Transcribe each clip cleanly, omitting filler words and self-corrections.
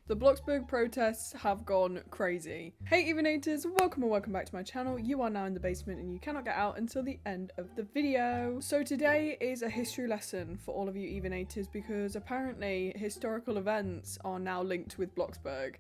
The Bloxburg protests have gone crazy. Hey evanators, welcome back to my channel. You are now in the basement and you cannot get out until the end of the video. So today is a history lesson for all of you evanators because apparently historical events are now linked with Bloxburg.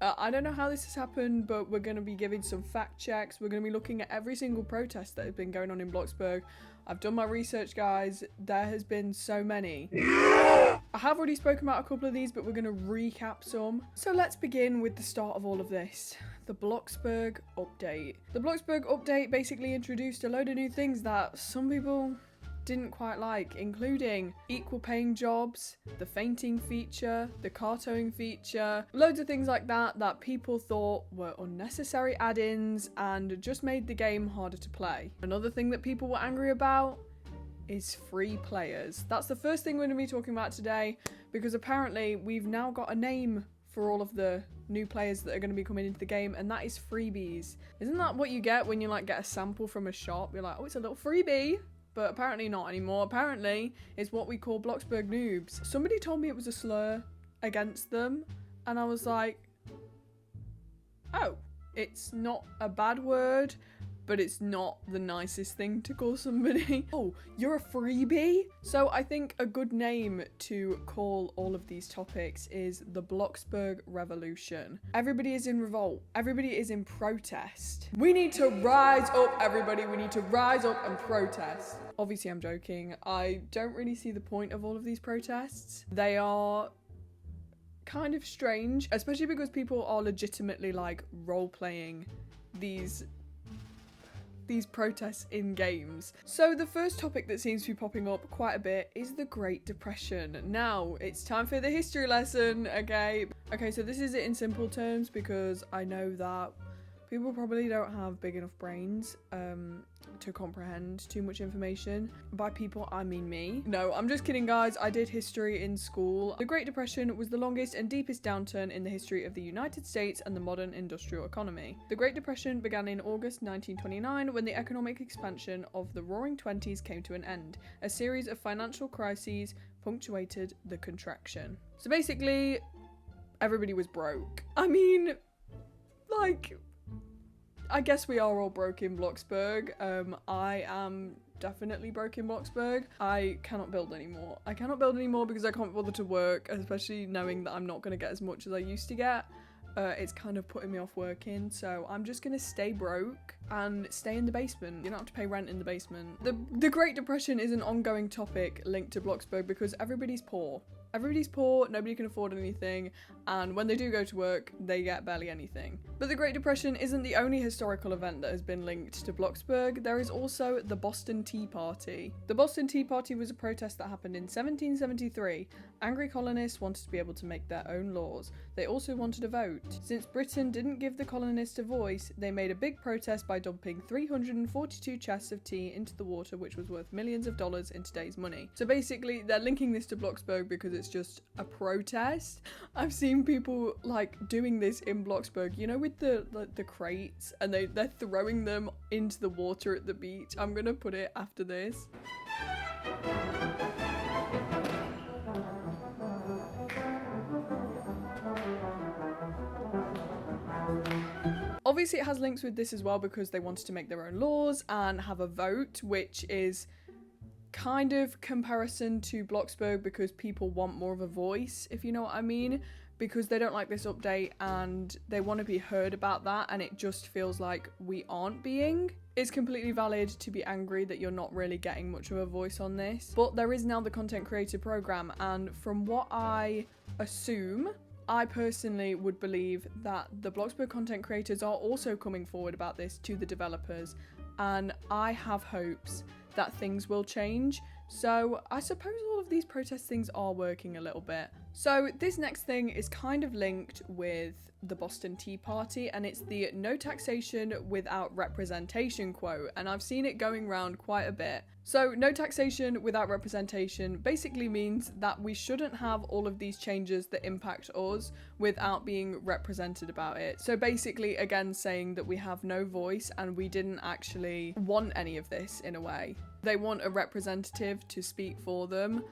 I don't know how this has happened, but we're going to be giving some fact checks. We're going to be looking at every single protest that has been going on in Bloxburg. I've done my research, guys. There has been so many. I have already spoken about a couple of these, but we're going to recap some. So let's begin with the start of all of this. The Bloxburg update. The Bloxburg update basically introduced a load of new things that some people didn't quite like, including equal paying jobs, the fainting feature, the car towing feature, loads of things like that that people thought were unnecessary add-ins and just made the game harder to play. Another thing that people were angry about is free players. That's the first thing we're going to be talking about today, because apparently we've now got a name for all of the new players that are going to be coming into the game, and that is freebies. Isn't that what you get when you like get a sample from a shop? You're like, oh, it's a little freebie. But apparently not anymore. Apparently, it's what we call Bloxburg noobs. Somebody told me it was a slur against them, and I was like, oh, it's not a bad word, but it's not the nicest thing to call somebody. Oh, you're a freebie? So I think a good name to call all of these topics is the Bloxburg Revolution. Everybody is in revolt. Everybody is in protest. We need to rise up, everybody. We need to rise up and protest. Obviously, I'm joking. I don't really see the point of all of these protests. They are kind of strange, especially because people are legitimately like role-playing these protests in games. So the first topic that seems to be popping up quite a bit is the Great Depression. Now, it's time for the history lesson, okay? Okay, so this is it in simple terms because I know that people probably don't have big enough brains to comprehend too much information. By people, I mean me. No, I'm just kidding, guys. I did history in school. The Great Depression was the longest and deepest downturn in the history of the United States and the modern industrial economy. The Great Depression began in August 1929 when the economic expansion of the Roaring Twenties came to an end. A series of financial crises punctuated the contraction. So basically, everybody was broke. I mean, like, I guess we are all broke in Bloxburg. I am definitely broke in Bloxburg. I cannot build anymore. I cannot build anymore because I can't bother to work, especially knowing that I'm not going to get as much as I used to get. It's kind of putting me off working, so I'm just going to stay broke and stay in the basement. You don't have to pay rent in the basement. The Great Depression is an ongoing topic linked to Bloxburg because everybody's poor. Everybody's poor, nobody can afford anything, and when they do go to work, they get barely anything. But the Great Depression isn't the only historical event that has been linked to Bloxburg. There is also the Boston Tea Party. The Boston Tea Party was a protest that happened in 1773. Angry colonists wanted to be able to make their own laws. They also wanted a vote. Since Britain didn't give the colonists a voice, they made a big protest by dumping 342 chests of tea into the water, which was worth millions of dollars in today's money. So basically, they're linking this to Bloxburg because it's just a protest. I've seen people like doing this in Bloxburg, you know, with the crates, and they're throwing them into the water at the beach. I'm gonna put it after this. Obviously it has links with this as well because they wanted to make their own laws and have a vote, which is kind of comparison to Bloxburg because people want more of a voice, if you know what I mean, because they don't like this update and they want to be heard about that, and it just feels like we aren't being. It's completely valid to be angry that you're not really getting much of a voice on this, but there is now the content creator program, and from what I assume, I personally would believe that the Bloxburg content creators are also coming forward about this to the developers, and I have hopes that things will change. So I suppose all of these protest things are working a little bit. So this next thing is kind of linked with the Boston Tea Party, and it's the no taxation without representation quote, and I've seen it going around quite a bit. So no taxation without representation basically means that we shouldn't have all of these changes that impact us without being represented about it. So basically, again, saying that we have no voice and we didn't actually want any of this in a way. They want a representative to speak for them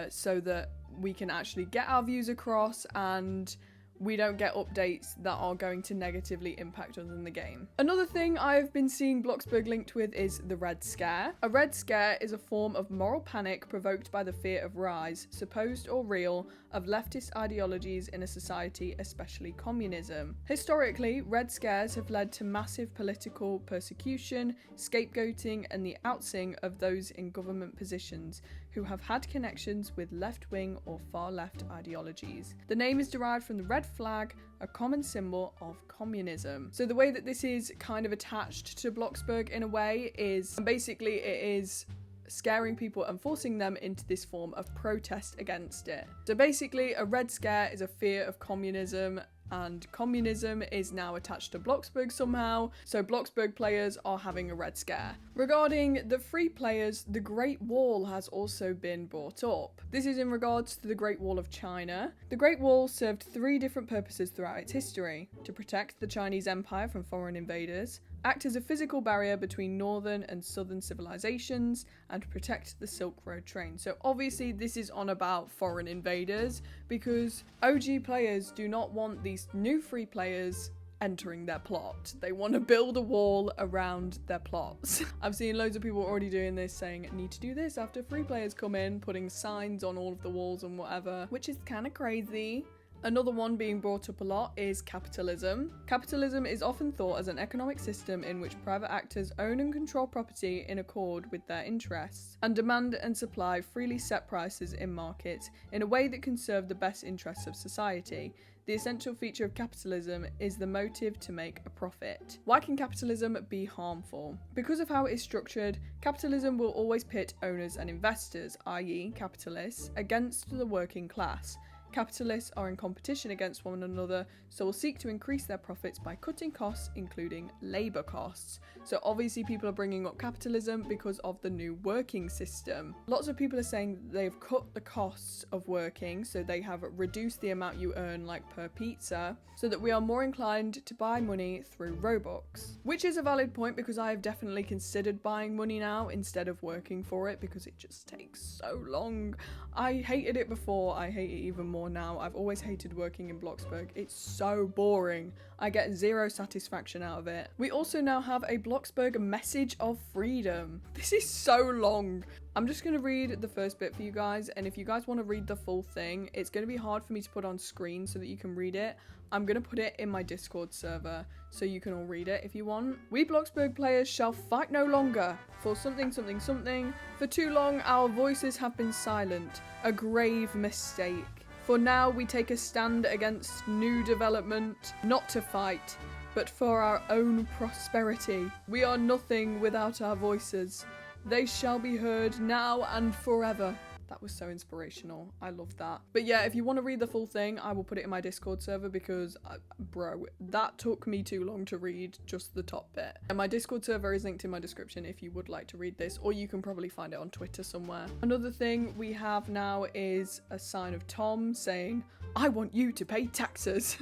so that we can actually get our views across and we don't get updates that are going to negatively impact us in the game. Another thing I've been seeing Bloxburg linked with is the Red Scare. A Red Scare is a form of moral panic provoked by the fear of rise, supposed or real, of leftist ideologies in a society, especially communism. Historically, Red Scares have led to massive political persecution, scapegoating, and the outsing of those in government positions who have had connections with left-wing or far-left ideologies. The name is derived from the red flag, a common symbol of communism. So the way that this is kind of attached to Bloxburg in a way is basically it is scaring people and forcing them into this form of protest against it. So basically a Red Scare is a fear of communism, and communism is now attached to Bloxburg somehow, so Bloxburg players are having a Red Scare. Regarding the free players, the Great Wall has also been brought up. This is in regards to the Great Wall of China. The Great Wall served 3 different purposes throughout its history: to protect the Chinese Empire from foreign invaders, act as a physical barrier between northern and southern civilizations, and protect the Silk Road trade. So obviously this is on about foreign invaders, because OG players do not want these new free players entering their plot. They want to build a wall around their plots. I've seen loads of people already doing this, saying need to do this after free players come in, putting signs on all of the walls and whatever, which is kind of crazy. Another one being brought up a lot is capitalism. Capitalism is often thought as an economic system in which private actors own and control property in accord with their interests, and demand and supply freely set prices in markets in a way that can serve the best interests of society. The essential feature of capitalism is the motive to make a profit. Why can capitalism be harmful? Because of how it is structured, capitalism will always pit owners and investors, i.e. capitalists, against the working class. Capitalists are in competition against one another, so will seek to increase their profits by cutting costs, including labour costs. So obviously people are bringing up capitalism because of the new working system. Lots of people are saying that they've cut the costs of working, so they have reduced the amount you earn, like per pizza, so that we are more inclined to buy money through Robux. Which is a valid point, because I have definitely considered buying money now instead of working for it, because it just takes so long. I hated it before, I hate it even more now. I've always hated working in Bloxburg. It's so boring. I get zero satisfaction out of it. We also now have a Bloxburg message of freedom. This is so long. I'm just going to read the first bit for you guys, and if you guys want to read the full thing, it's going to be hard for me to put on screen so that you can read it. I'm going to put it in my Discord server so you can all read it if you want. We Bloxburg players shall fight no longer for something, something, something. For too long our voices have been silent. A grave mistake. For now we take a stand against new development, not to fight, but for our own prosperity. We are nothing without our voices. They shall be heard now and forever. That was so inspirational. I love that. But yeah, if you want to read the full thing, I will put it in my Discord server because, bro, that took me too long to read just the top bit. And my Discord server is linked in my description if you would like to read this, or you can probably find it on Twitter somewhere. Another thing we have now is a sign of Tom saying, "I want you to pay taxes."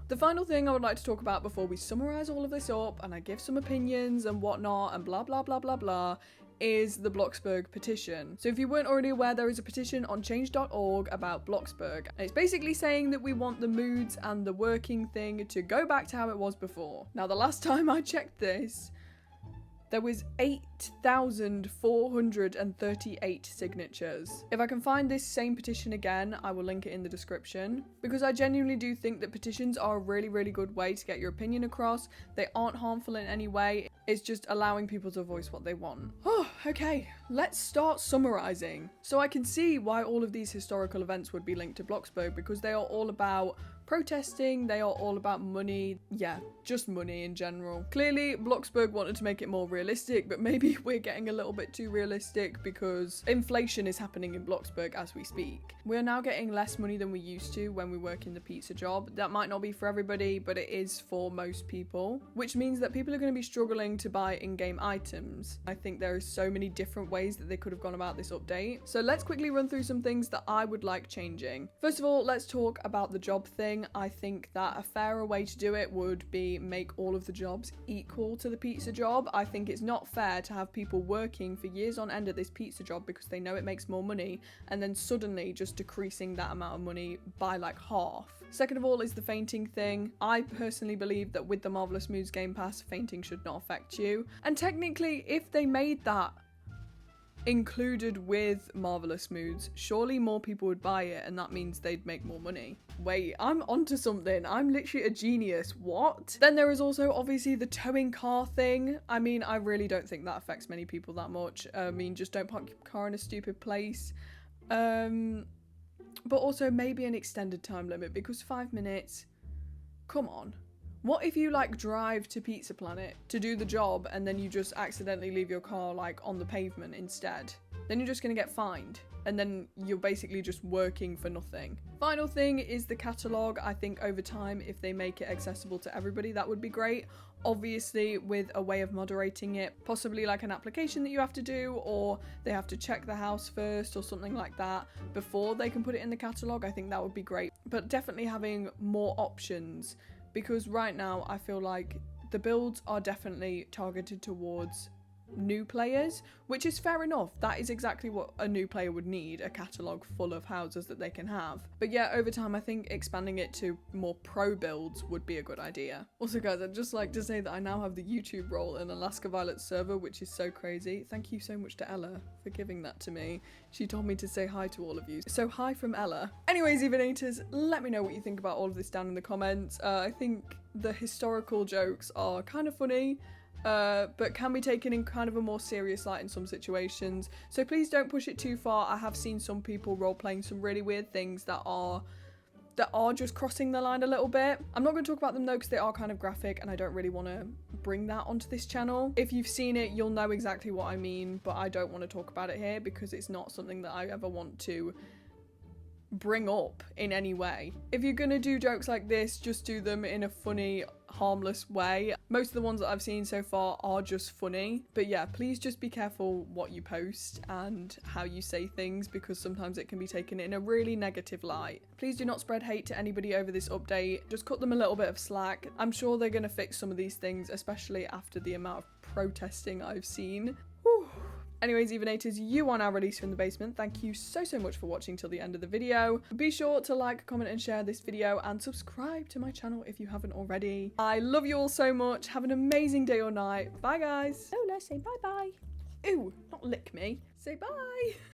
The final thing I would like to talk about before we summarise all of this up and I give some opinions and whatnot and blah blah blah blah blah is the Bloxburg petition. So if you weren't already aware, there is a petition on change.org about Bloxburg. And it's basically saying that we want the moods and the working thing to go back to how it was before. Now, the last time I checked this, there was 8,438 signatures. If I can find this same petition again, I will link it in the description, because I genuinely do think that petitions are a really, really good way to get your opinion across. They aren't harmful in any way. It's just allowing people to voice what they want. Oh, okay, let's start summarizing. So I can see why all of these historical events would be linked to Bloxburg, because they are all about protesting, they are all about money, yeah, just money in general. Clearly, Bloxburg wanted to make it more realistic, but maybe we're getting a little bit too realistic because inflation is happening in Bloxburg as we speak. We're now getting less money than we used to when we work in the pizza job. That might not be for everybody, but it is for most people, which means that people are going to be struggling willing to buy in-game items. I think there are so many different ways that they could have gone about this update. So let's quickly run through some things that I would like changing. First of all, let's talk about the job thing. I think that a fairer way to do it would be make all of the jobs equal to the pizza job. I think it's not fair to have people working for years on end at this pizza job because they know it makes more money and then suddenly just decreasing that amount of money by like half. Second of all is the fainting thing. I personally believe that with the Marvelous Moods Game Pass, fainting should not affect you. And technically, if they made that included with Marvelous Moods, surely more people would buy it and that means they'd make more money. Wait, I'm onto something. I'm literally a genius. What? Then there is also obviously the towing car thing. I mean, I really don't think that affects many people that much. I mean, just don't park your car in a stupid place. But also maybe an extended time limit because 5 minutes, come on. What if you like drive to Pizza Planet to do the job and then you just accidentally leave your car like on the pavement instead? Then you're just gonna get fined and then you're basically just working for nothing. Final thing is the catalogue. I think over time, if they make it accessible to everybody, that would be great. Obviously with a way of moderating it, possibly like an application that you have to do, or they have to check the house first or something like that before they can put it in the catalogue. I think that would be great. But definitely having more options, because right now I feel like the builds are definitely targeted towards new players, which is fair enough. That is exactly what a new player would need, a catalogue full of houses that they can have. But yeah, over time I think expanding it to more pro builds would be a good idea. Also guys, I'd just like to say that I now have the YouTube role in Alaska Violet's server, which is so crazy. Thank you so much to Ella for giving that to me. She told me to say hi to all of you. So hi from Ella. Anyways, evanators, let me know what you think about all of this down in the comments. I think the historical jokes are kind of funny, but can be taken in kind of a more serious light in some situations. So please don't push it too far. I have seen some people role-playing some really weird things that are just crossing the line a little bit. I'm not going to talk about them though because they are kind of graphic and I don't really want to bring that onto this channel. If you've seen it, you'll know exactly what I mean, but I don't want to talk about it here because it's not something that I ever want to bring up in any way. If you're gonna do jokes like this, just do them in a funny, harmless way. Most of the ones that I've seen so far are just funny, but yeah, please just be careful what you post and how you say things because sometimes it can be taken in a really negative light. Please do not spread hate to anybody over this update. Just cut them a little bit of slack. I'm sure they're gonna fix some of these things, especially after the amount of protesting I've seen. Whew. Anyways, evanators, you are now released from the basement. Thank you so much for watching till the end of the video. Be sure to like, comment and share this video and subscribe to my channel if you haven't already. I love you all so much. Have an amazing day or night. Bye guys. Oh no, say bye bye. Ew, not lick me. Say bye.